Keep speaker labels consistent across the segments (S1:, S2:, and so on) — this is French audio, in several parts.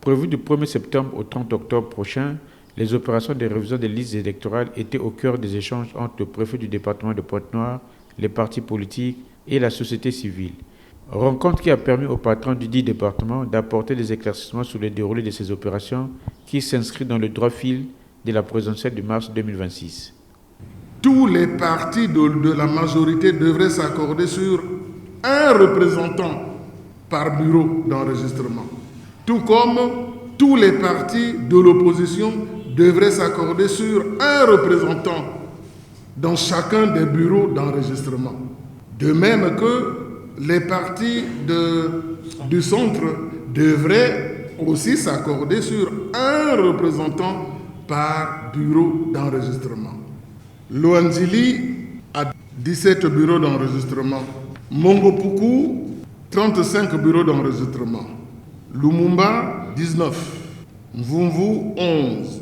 S1: Prévues du 1er septembre au 30 octobre prochain, les opérations de révision des listes électorales étaient au cœur des échanges entre le préfet du département de Pointe-Noire, les partis politiques et la société civile. Rencontre qui a permis aux patrons du dit département d'apporter des éclaircissements sur le déroulé de ces opérations qui s'inscrivent dans le droit fil de la présidentielle de mars 2026.
S2: Tous les partis de la majorité devraient s'accorder sur un représentant par bureau d'enregistrement. Tout comme tous les partis de l'opposition devraient s'accorder sur un représentant dans chacun des bureaux d'enregistrement. De même que les partis du centre devraient aussi s'accorder sur un représentant par bureau d'enregistrement. Luandili a 17 bureaux d'enregistrement. Mongopuku, 35 bureaux d'enregistrement. Lumumba, 19. Mvumvu, 11.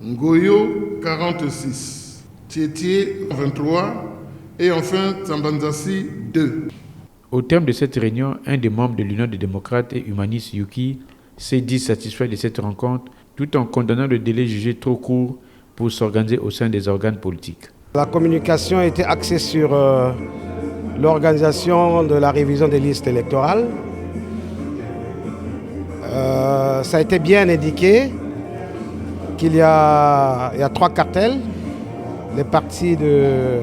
S2: Ngoyo, 46. Tietie, 23. Et enfin, Tsambanzasi, 2.
S1: Au terme de cette réunion, un des membres de l'Union des démocrates et humanistes, Yuki, s'est dit satisfait de cette rencontre, tout en condamnant le délai jugé trop court pour s'organiser au sein des organes politiques.
S3: La communication était axée sur l'organisation de la révision des listes électorales. Ça a été bien indiqué qu'il y a 3 cartels, les partis de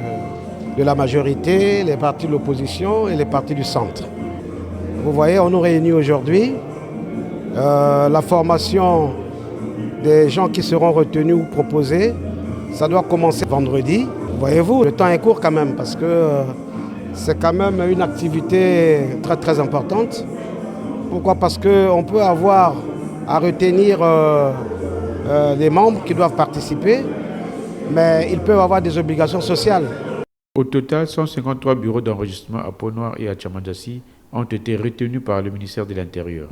S3: la majorité, les partis de l'opposition et les partis du centre. Vous voyez, on nous réunit aujourd'hui. La formation des gens qui seront retenus ou proposés, ça doit commencer vendredi. Voyez-vous, le temps est court quand même parce que c'est quand même une activité très très importante. Pourquoi? Parce qu'on peut avoir à retenir les membres qui doivent participer, mais ils peuvent avoir des obligations sociales.
S1: Au total, 153 bureaux d'enregistrement à Pointe-Noire et à Tchamandassi ont été retenus par le ministère de l'Intérieur.